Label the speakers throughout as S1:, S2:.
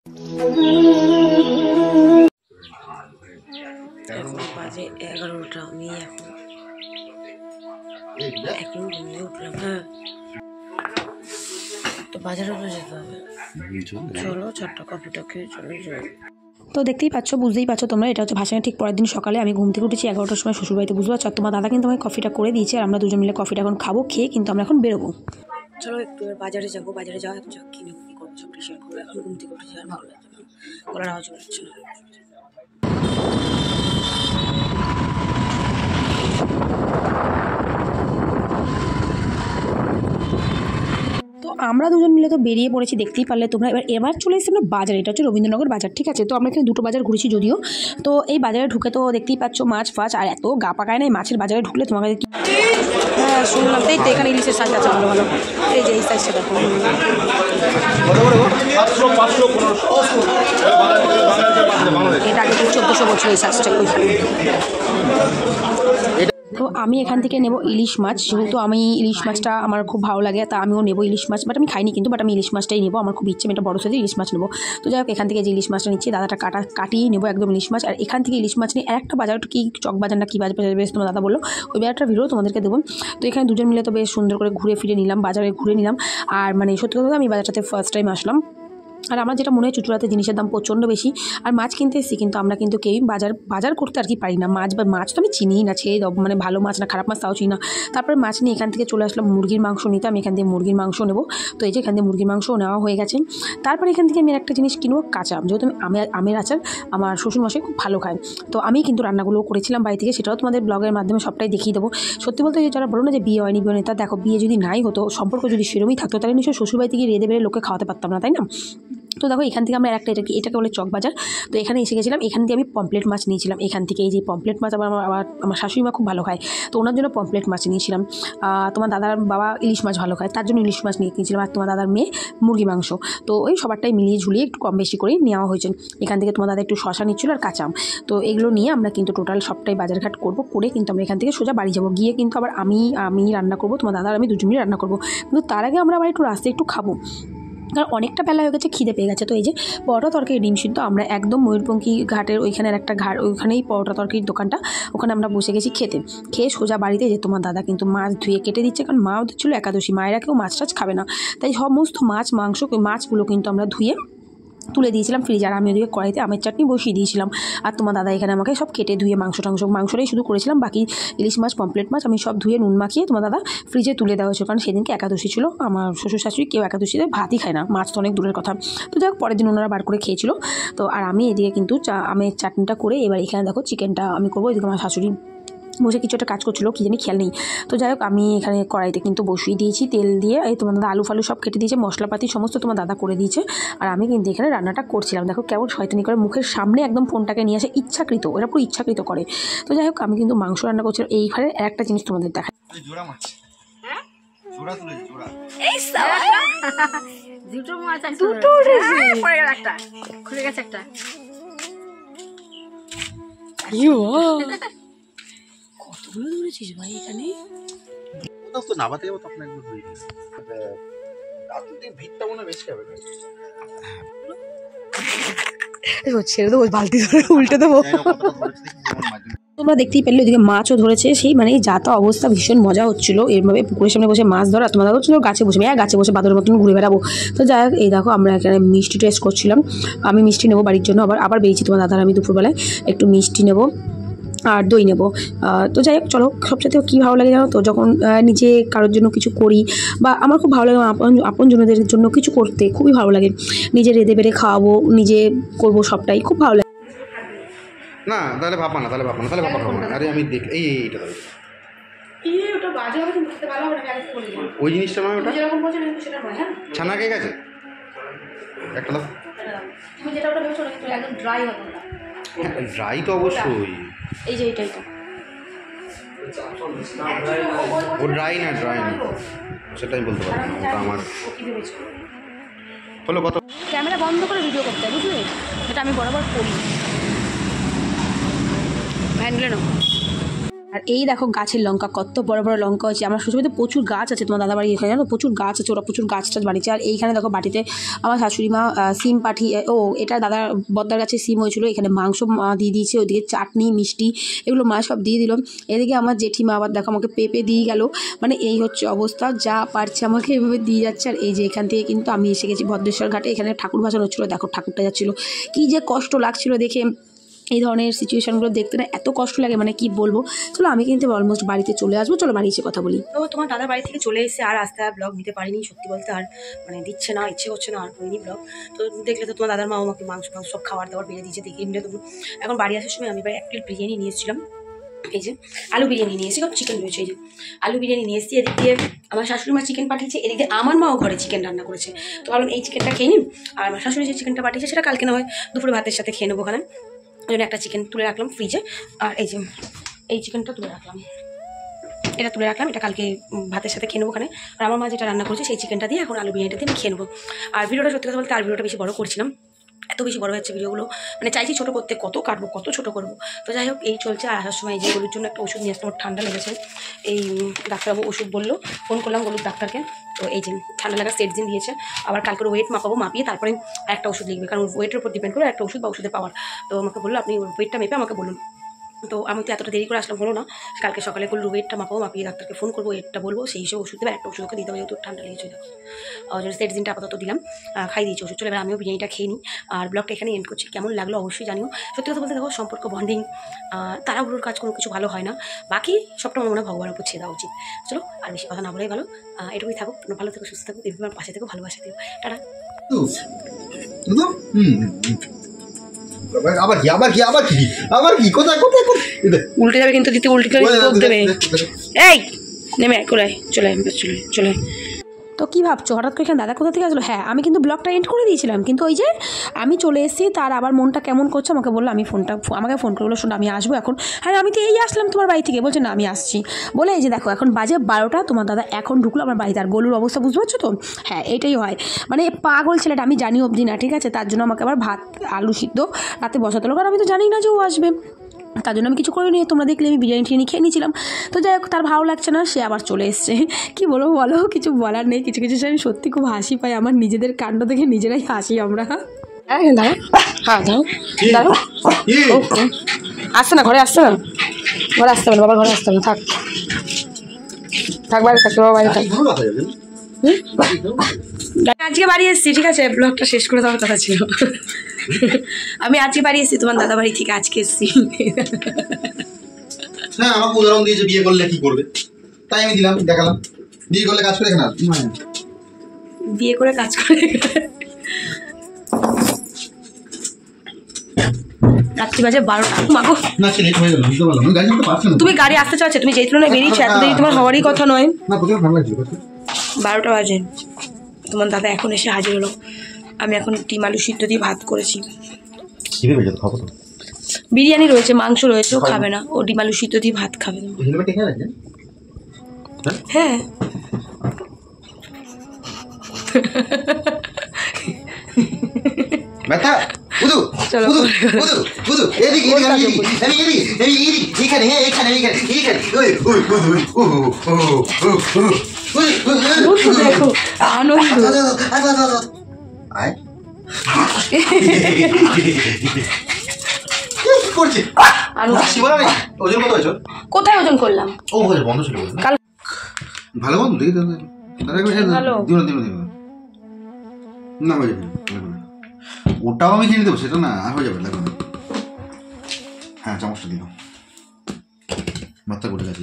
S1: এখন বাজে 11টা, আমি এখন ঘুমিয়ে উঠলাম। হ্যাঁ, তো বাজারে যেতে হবে, চলো চারটা কফিটা খেয়ে চলে যাই।
S2: তো দেখতেই পাচ্ছ, বুঝতেই পারছো তোমরা, এটা হচ্ছে ভাসানের ঠিক পরের দিন সকালে আমি ঘুম থেকে উঠেছি 11টার সময় শ্বশুরবাড়িতে, বুঝতে পারছো। তোমার দাদা কিন্তু আমাকে কফিটা করে দিয়েছে আর আমরা দুজন মিলে কফিটা এখন খাবো, খেয়ে কিন্তু আমরা এখন বেরোবো।
S1: চলো একটু বাজারে যাবো, বাজারে যাওয়া একটু কিনে কি করবো সব শেয়ার করবো। এখন ঘুম থেকে উঠেছি আর ভালো লাগছে না, গলার আওয়াজ বেরোচ্ছে না।
S2: তো আমরা দুজন মিলে তো বেরিয়ে পড়েছি, দেখতেই পারলে তোমরা। এবার চলে এসেছি আমরা বাজারে, এটা হচ্ছে রবীন্দ্রনগর বাজার, ঠিক আছে। তো আমরা এখানে দুটো বাজার ঘুরেছি যদিও। তো এই বাজারে ঢুকে তো দেখতেই পাচ্ছ মাছ ফাছ, আর এত গা পাকায় না এই মাছের বাজারে ঢুকলে তোমাকে।
S1: হ্যাঁ শুনলাম, তাই তো এখানে ইলিশের সাইজ আছে ভালো ভালো, এই যে এই সাইজটা দেখো। এটা আগে 1400 বছর এই সাইজটা।
S2: তো আমি এখান থেকে নেব ইলিশ মাছ, যেহেতু আমি ইলিশ মাছটা আমার খুব ভালো লাগে, তা আমিও নেব ইলিশ মাছ। বাট আমি খাইনি কিন্তু, বাট আমি ইলিশ মাছটাই নেবো, আমার খুব ইচ্ছে, আমি একটা বড় সাইজের ইলিশ মাছ নেবো। তো যাই হোক, এখান থেকে যে ইলিশ মাছটা নিচ্ছি, দাদাটা কাটিয়ে নেবো একদম ইলিশ মাছ। আর এখান থেকে ইলিশ মাছ নিয়ে একটা বাজার, কি চক বাজার না কি বাজার বেশ তোমার দাদা বললো, ওই বাজারটা ভিডিও তোমাদেরকে দেবো। তো এখানে দুজন মিলে তো বেশ সুন্দর করে ঘুরে ফিরে নিলাম, বাজারে ঘুরে নিলাম। আর মানে সত্যি কথা আমি বাজারটাতে ফার্স্ট টাইম আসলাম। আর আমার যেটা মনে হয় চুচুড়াতে জিনিসের দাম প্রচণ্ড বেশি। আর মাছ কিনতে এসেছি, কিন্তু আমরা কিন্তু কেউই বাজার করতে আর কি পারি না। মাছ তো আমি চিনিই না, ছেড়ে দাও, মানে ভালো মাছ না খারাপ মাছ তাও চিনি না। তারপরে মাছ নিয়ে এখান থেকে চলে আসলাম মুরগির মাংস নিতে। আমি এখান থেকে মুরগির মাংস নেবো। তো এই যে এখান থেকে মুরগির মাংসও নেওয়া হয়ে গেছে। তারপরে এখান থেকে আমি একটা জিনিস কিনবো, কাঁচা আম, যেহেতু আমি আমের আচার আমার শ্বশুরমশাই খুব ভালো খায়। তো আমি কিন্তু রান্নাগুলোও করেছিলাম বাড়ি থেকে, সেটাও তোমাদের ব্লগের মাধ্যমে সবটাই দেখিয়ে দেবো। সত্যি বলতে যারা বলো না যে বিয়ে হয়নি বিয়ে নেই, তা দেখো, বিয়ে যদি নাই হতো, সম্পর্ক যদি সেরমই থাকতো, তাহলে নিশ্চয়ই শ্বশুরবাড়ি থেকে রেঁধে বেড়ে লোককে খাওয়াতে পারতাম না, তাই না। তো দেখো এখান থেকে আমরা এটাকে বলে চক বাজার। তো এখানে এসে গেছিলাম, এখান থেকে আমি পমপ্লেট মাছ নিয়েছিলাম। এখান থেকে এই যে পমপ্লেট মাছ আমার শাশুড়ি মা খুব ভালো খায়, তো ওনার জন্য পমপ্লেট মাছ নিয়েছিলাম। তোমার দাদার বাবা ইলিশ মাছ ভালো খায়, তার জন্য ইলিশ মাছ নিয়েছিলাম। আর তোমার দাদার মেয়ে মুরগি মাংস। তো ওই সবারটাই মিলিয়ে ঝুলিয়ে একটু কম বেশি করে নেওয়া হয়েছে। এখান থেকে তোমার দাদা একটু শশা নিচ্ছিল আর কাঁচা আম। তো এগুলো নিয়ে আমরা কিন্তু টোটাল সবটাই বাজারঘাট করবো, করে কিন্তু আমরা এখান থেকে সোজা বাড়ি যাবো। গিয়ে কিন্তু আবার আমি রান্না করবো, তোমার দাদা আর আমি দুজনেই রান্না করবো। কিন্তু তার আগে আমরা আবার একটু রাস্তায় একটু খাবো, কারণ অনেকটা বেলা হয়ে গেছে, খিদে পেয়ে গেছে। তো এই যে পরোটা তরকারি ডিম সিদ্ধ, আমরা একদম ময়ূরপঙ্খী ঘাটের ওইখানের একটা ঘাট, ওইখানেই পরোটা তরকারির দোকানটা, ওখানে আমরা বসে গেছি খেতে। খেয়ে সোজা বাড়িতে যে তোমার দাদা কিন্তু মাছ ধুয়ে কেটে দিচ্ছে, কারণ মাও ছিল একাদশী, মায়েরা কেউ মাছ টাছ খাবে না, তাই সমস্ত মাছগুলো কিন্তু আমরা ধুয়ে তুলে দিয়েছিলাম ফ্রিজে। আর আমি ওদিকে কড়াইতে আমের চাটনি বসিয়ে দিয়েছিলাম। আর তোমার দাদা এখানে আমাকে সব কেটে ধুয়ে মাংসটাই শুধু করেছিলাম, বাকি ইলিশ মাছ পমপ্লেট মাছ আমি সব ধুয়ে নুন মাখিয়ে তোমার দাদা ফ্রিজে তুলে দেওয়া হয়েছিল, কারণ সেদিনকে একাদশী ছিল। আমার শ্বশুর শাশুড়ি কেউ একাদশীতে ভাতই খায় না, মাছ তো অনেক দূরের কথা। তো যাই হোক, পরের দিন ওনারা বার করে খেয়েছিল। তো আর আমি এদিকে কিন্তু আমের চাটনিটা করে, এবার এখানে দেখো চিকেনটা আমি করবো। এদিকে আমার শাশুড়ি বসে কিছু একটা কাজ করছিলো, কি জানি খেয়াল নেই। তো যাই হোক, আমি এখানে কড়াইতে কিন্তু বসিয়ে দিয়েছি তেল দিয়ে। এই তোমার দাদা আলু ফালু সব কেটে দিয়েছে, মশলাপাতি সমস্ত তোমার দাদা করে দিয়েছে। আর আমি কিন্তু এখানে রান্নাটা করছিলাম। দেখো কেমন শয়তানি করে মুখের সামনে একদম ফোনটাকে নিয়ে আসে, ইচ্ছাকৃত, ওরা পুরো ইচ্ছাকৃত করে। তো যাই হোক, আমি কিন্তু মাংস রান্না করছিলাম। এইখানে একটা জিনিস তোমাদের দেখায়, কতগুলো ধরেছিস ভাই এখানে? ছেড়ে দেবো, বালতি ধরে উল্টে দেবো। তোমরা দেখতেই পেলে ওইদিকে মাছও ধরেছে, সেই মানে যাতা অবস্থা, ভীষণ মজা হচ্ছিল এইভাবে পুকুরের সামনে বসে মাছ ধরা। তোমাদের হচ্ছিল গাছে বসে, গাছে বসে বাদরের মতন ঘুরে বেড়াবো। তো যাই হোক, এই দেখো আমরা এখানে মিষ্টি টেস্ট করছিলাম। আমি মিষ্টি নেবো বাড়ির জন্য, আবার বেরিয়েছি তোমার দাদার আমি দুপুরবেলায় একটু মিষ্টি নেবো আর দই নেবো। তো যাই হোক, চলো, সবচেয়ে কী ভালো লাগে জানো তো, যখন নিজে কারোর জন্য কিছু করি, বা আমার খুব ভালো লাগে আপনজনদের জন্য কিছু করতে, খুবই ভালো লাগে। নিজে রেঁধে বেড়ে খাওয়াবো, নিজে করবো, সবটাই খুব ভালো লাগে।
S3: না তাহলে ভাববা না, তাহলে ভাববা না। আরে আমি দেখ এইটা ওই জিনিসটা নয়, ওটা ছানা কেক আছে একটা দাও। ড্রাই তো অবশ্যই,
S2: এই যে এইটাই তো
S3: ও ড্রাই না সেটা আমি বলতে পারবো না, ওটা আমার হলো কত।
S2: ক্যামেরা বন্ধ করে ভিডিও করতে হয়, বুঝলি, এটা আমি বরাবর করি। হ্যান্ডলে নাও। আর এই দেখো গাছের লঙ্কা, কত বড় বড় লঙ্কা হচ্ছে। আমার শ্বশুরবাড়িতে প্রচুর গাছ আছে, তোমার দাদা বাড়ি এখানে জানো প্রচুর গাছ আছে, ওরা প্রচুর গাছ টাছ বাড়িছে। আর এইখানে দেখো বাটিতে আমার শাশুড়ি মা সিম পাঠিয়ে, এটা দাদা বদ্দার গাছে সিম হয়েছিল, এখানে মাংস দিয়ে দিয়েছে, ওদিকে চাটনি মিষ্টি এগুলো মা সব দিয়ে দিল। এদিকে আমার জেঠিমা আবার দেখো আমাকে পেঁপে দিয়ে গেল। মানে এই হচ্ছে অবস্থা, যা পারছে আমাকে এভাবে দিয়ে যাচ্ছে। আর এই যে এখান থেকে কিন্তু আমি এসে গেছি ভদ্রেশ্বর ঘাটে, এখানে ঠাকুর ভাসানো হচ্ছিলো, দেখো ঠাকুরটা যাচ্ছিলো, কী যে কষ্ট লাগছিল দেখে। এই ধরনের সিচুয়েশানগুলো দেখতে না এত কষ্ট লাগে, মানে কি বলবো। চলো আমি কিন্তু অলমোস্ট বাড়িতে চলে আসবো, চলো বাড়ি এসে কথা বলি।
S1: তো তোমার দাদা বাড়ি থেকে চলে এসে আর আস্তে আর ব্লগ নিতে পারিনি, সত্যি বলতে আর মানে দিচ্ছে না, ইচ্ছে করছে না, আর করিনি ব্লগ। তো দেখলে তো তোমার দাদার মা আমাকে মাংস সব খাবার দাবার বেড়ে দিয়েছে, দেখে মিলে। তো এখন বাড়ি আসার সময় আমি এবার 1 প্লেট বিরিয়ানি নিয়েছিলাম, এই যে আলু বিরিয়ানি নিয়ে এসেছি, কারণ চিকেন রয়েছে। এই যে আলু বিরিয়ানি নিয়ে এসেছি, এদিক দিয়ে আমার শাশুড়ি মা চিকেন পাঠিয়েছে, এদিক দিয়ে আমার মাও ঘরে চিকেন রান্না করেছে। তো ভাবলাম এই চিকেনটা খেয়ে নিন, আর আমার শাশুড়ি যে চিকেনটা পাঠিয়েছে সেটা কালকে না হয় দুপুরে ভাতের সাথে খেয়ে নেবো ওখানে। ওই জন্য একটা চিকেন তুলে রাখলাম ফ্রিজে, আর এই যে এই চিকেনটা তুলে রাখলাম, এটা তুলে রাখলাম, এটা কালকে ভাতের সাথে খেয়ে নেবো ওখানে। আর আমার মা যেটা রান্না করেছে সেই চিকেনটা দিয়ে এখন আলু বিরিয়ানিটা দিয়ে আমি খেয়ে নেবো। আর ভিডিওটা সত্যি কথা বলতে আর ভিডিওটা বেশি বড় করছিলাম, এত বেশি বড় হচ্ছে ভিডিওগুলো, মানে চাইছি ছোটো করতে, কত কাটবো কত ছোটো করবো। তো যাই হোক এই চলছে। আর আসার সময় এই যে গরুর জন্য একটা ওষুধ নিয়ে আসতে, আমার ঠান্ডা লেগেছে, এই ডাক্তারবাবু ওষুধ বললো, ফোন করলাম গরুর ডাক্তারকে। তো এই যে ঠান্ডা লাগার সেটজিন দিয়েছে, আবার কালকে ওয়েট মাপাবো, মাপিয়ে তারপরে একটা ওষুধ লিখবে, কারণ ওয়েটের উপর ডিপেন্ড করে একটা ওষুধ বা ওষুধের পাওয়ার। তো আমাকে বললো আপনি ওয়েটটা মেপে আমাকে বলুন। তো আমি তো এতটা দেরি করে আসলাম, হলো না, কালকে সকালে করলো ওয়েটটা মাপাবো, মাপিয়ে ডাক্তারকে ফোন করবো, ওয়েটটা বলবো, সেই হিসেবে ওষুধ দেবে, একটা ওষুধকে দিতে হবে, যেহেতু ঠান্ডা লেগেছে। ওই জন্য সেটজিনটা আপাতত দিলাম, খাই দিয়েছি ওষুধ। চলে এবার আমিও বিরিয়ানিটা খেয়ে নিই, আর ব্লগটা এখানে এন্ড করছি। কেমন লাগলো অবশ্যই জানিও। সত্যি কথা বলতে দেখো সম্পর্ক বন্ডিং, তাড়াহুড়োর কাজ কোনো কিছু ভালো হয় না, বাকি সবটা আমার মনে হয় ভগবানের উপর ছেড়ে দেওয়া উচিত। চলো আর বেশি কথা না বলেই ভালো, এটুকুই থাকুক, ভালো থেকো, সুস্থ থাকুক, আমার পাশে থেকো, ভালোবাসা দিও, টাটা।
S3: আবার কি আবার কি আবার কি আবার কি কোথায় কোথায়
S1: উল্টে যাবে কিন্তু, দিতে উল্টে দেবে। এই নেমে চলে চলে চলে চলে।
S2: তো কী ভাবছো হঠাৎ করে এখানে দাদা কোথা থেকে আসলো? হ্যাঁ আমি কিন্তু ব্লগটা এন্ড করে দিয়েছিলাম, কিন্তু ওই যে আমি চলে এসেছি, তার আবার মনটা কেমন করছে, আমাকে বললো আমি আমাকে ফোন করে বললো শোনো আমি আসবো এখন। হ্যাঁ আমি তো এই আসলাম তোমার বাড়ি থেকে, বলছে না আমি আসছি বলে। এই যে দেখো এখন বাজে 12টা, তোমার দাদা এখন ঢুকলো আমার বাড়িতে। আর গোলুর অবস্থা বুঝতে পারছো তো? হ্যাঁ এটাই হয়, মানে পাগল ছেলেটা, আমি জানি অবধি না, ঠিক আছে। তার জন্য আমাকে আবার ভাত আলু সিদ্ধ রাতে বসাতে হলো, কারণ আমি তো জানি না যে ও আসবে, তার জন্য আমি কিছু করিনি। তোমরা দেখলে আমি বিরিয়ানি টিরিয়ানি খেয়ে নিয়েছিলাম। তো যাই হোক তার ভালো লাগছে না, সে আবার চলে এসছে। কী বলবো বলো, কিছু বলার নেই। কিছু কিছু আমি সত্যি খুব হাসি পাই, আমার নিজেদের কাণ্ড দেখে নিজেরাই হাসি আমরা।
S1: হ্যাঁ দাঁড়াও, হ্যাঁ দাঁড়াও দাঁড়াও, আসছে না ঘরে, আসছে না ঘরে, আসতে হবে না বাবা, ঘরে আসতে হবে না, থাক থাক বাইরে থাকতে, বাবা বাইরে থাক। আজকে বাড়ি এসেছি, ঠিক আছে, ব্লগটা শেষ করে দেওয়ার কথা ছিল। আমি আজকে বাড়ি এসেছি, তোমার দাদা বাড়ি থেকে আজকে এসেছি।
S3: হ্যাঁ আমাকে উদাহরণ দিয়েছে বিয়ে করলে কি করবে, তাই আমি দিলাম, দেখালাম বিয়ে করলে কাজ করে না,
S1: বিয়ে করে কাজ করে। রাত্রি বাজে 12টা, মাগো
S3: না সে লেট হয়ে গেল, বুঝতে পারলাম আমি গাড়ি চালাতে পারছি না।
S1: তুমি গাড়ি আসতে চাচ্ছ, তুমি যেই তুলনায় বেরিয়েছো এত দেরি তোমার হওয়ারই কথা নয়।
S3: না প্রচুর ভালো লাগছিল।
S1: 12টা বাজে, তোমার দাদা এখন এসে হাজির হলো। আমি এখন ডিম আলু সিদ্ধ দিয়ে ভাত করেছি,
S3: খিদে পেয়ে যেত, খাবো তো।
S1: বিরিয়ানি রয়েছে, মাংস রয়েছে, ও খাবে না, ও ডিম আলু সিদ্ধ দিয়ে ভাত খাবে না।
S3: হেলমেট এখানে রাখবেন?
S1: হ্যাঁ
S3: ব্যথা বুঝু
S1: চলো
S3: বুঝু বুঝু বুঝু এদিকে এদিকে এদিকে এদিকে এখানে হ্যাঁ এখানে এখানে এখানে ওই ওই ওই ওই
S1: দেখো আনন্দ।
S3: আয় করছে ওজন কত হয়েছে?
S1: কোথায় ওজন করলাম?
S3: ও হয়েছে বন্ধ ছিল
S1: কাল
S3: ভালো বন্ধ দেখি
S1: ভালো
S3: দিন দিন দিন না হয়ে যাবে, ওটাও আমি কিনে দেবো, সেটা না হয়ে যাবে, লাগবে না। হ্যাঁ চামচটা দিল মাথা গোটে গেছে,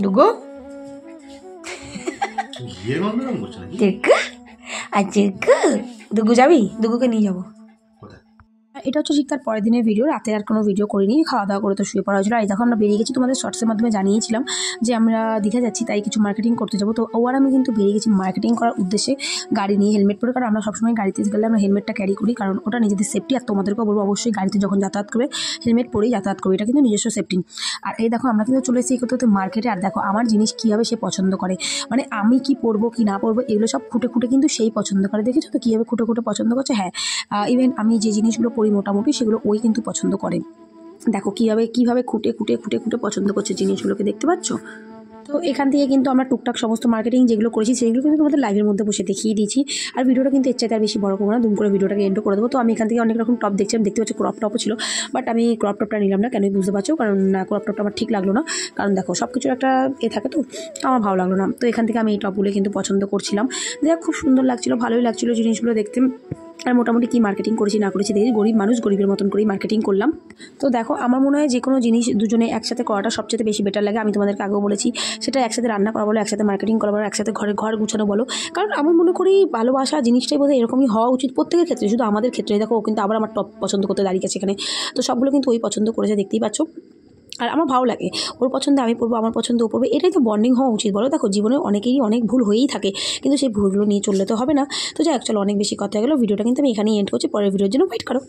S1: দুগো
S3: ঘিয়ের গন্ধ কেমন করছে নাকি?
S1: দুগু যাবি? দুগুকে নিয়ে যাবো।
S2: এটা হচ্ছে ঠিক তার পরের দিনের ভিডিও, রাতে আর কোনো ভিডিও করিনি, খাওয়া দাওয়া করে তো শুয়ে পড়া হয়েছিল। আর দেখো আমরা বেরিয়ে গেছি, তোমাদের শর্টসের মাধ্যমে জানিয়েছিলাম যে আমরা দীঘা যাচ্ছি, তাই কিছু মার্কেটিং করতে যাবো। তো ও আর আমি কিন্তু বেরিয়ে গেছি মার্কেটিং করার উদ্দেশ্যে, গাড়ি নিয়ে হেলমেট পরে, কারণ আমরা সবসময় গাড়িতে গেলে আমরা হেলমেটটা ক্যারি করি, কারণ ওটা নিজেদের সেফটি। আর তোমাদেরকেও বলবো অবশ্যই গাড়িতে যখন যাতায়াত করবে হেলমেট পরেই যাতায়াত করবে, এটা কিন্তু নিজস্ব সেফটি। আর এই দেখো আমরা কিন্তু চলে এসেছি করতে মার্কেটে। আর দেখো আমার জিনিস কীভাবে সে পছন্দ করে, মানে আমি কি পরবো কি না পরবো এগুলো সব খুঁটে খুঁটে কিন্তু সেই পছন্দ করে, দেখেছো তো কীভাবে খুঁটে খুঁটে পছন্দ করছে। হ্যাঁ ইভেন আমি যে জিনিসগুলো পরি মোটামুটি সেগুলো ওই কিন্তু পছন্দ করে। দেখো কীভাবে খুঁটে পছন্দ করছে জিনিসগুলোকে, দেখতে পাচ্ছ? তো এখান থেকে কিন্তু আমরা টুকটাক সমস্ত মার্কেটিং যেগুলো করেছি সেগুলো কিন্তু তোমাদের লাইভের মধ্যে বসে দেখিয়ে দিয়েছি। আর ভিডিওটা কিন্তু এর চাইতে আর বেশি বড় করবো না, দুম করে ভিডিওটাকে এন্ড করে দেবো। তো আমি এখান থেকে অনেক রকম টপ দেখছিলাম, দেখতে পাচ্ছি ক্রপ টপও ছিল, বাট আমি ক্রপ টপটা নিলাম না, কেন বুঝতে পারছো? কারণ ক্রপ টপটা আমার ঠিক লাগলো না, কারণ দেখো সব কিছুর একটা থাকে তো আমার ভালো লাগলো না। তো এখান থেকে আমি এই টপগুলো কিন্তু পছন্দ করছিলাম, দেখ খুব সুন্দর লাগছিলো, ভালোই লাগছিলো জিনিসগুলো দেখতে। আর মোটামুটি কি মার্কেটিং করেছি না করেছি দেখি, গরিব মানুষ গরিবের মতন করেই মার্কেটিং করলাম। তো দেখো আমার মনে হয় যে কোনো জিনিস দুজনে একসাথে করাটা সবচেয়ে বেশি বেটার লাগে। আমি তোমাদেরকে আগেও বলেছি, সেটা একসাথে রান্না করা বলো, একসাথে মার্কেটিং করা বলো, একসাথে ঘর গুছানো বলো। কারণ আমি মনে করি ভালোবাসা জিনিসটাই বোধহয় এরকমই হওয়া উচিত প্রত্যেকের ক্ষেত্রে, শুধু আমাদের ক্ষেত্রে। দেখো ও কিন্তু আবার আমার টপ পছন্দ করতে দাঁড়িয়ে গেছে এখানে, তো সবগুলো কিন্তু ওই পছন্দ করেছে, দেখতেই পাচ্ছ। আর আমার ভালো লাগে, ওর পছন্দে আমি পড়বো, আমার পছন্দে ও পড়বে, এটাই তো বন্ডিং হওয়া উচিত বলো। দেখো জীবনে অনেকেরই অনেক ভুল হয়েই থাকে, কিন্তু সেই ভুলগুলো নিয়ে চললে তো হবে না। তো যাই হোক, চলো অনেক বেশি কথা হয়ে গেলো, ভিডিওটা কিন্তু আমি এখানেই এন্ড করছি, পরের ভিডিওর জন্য ওয়েট করো।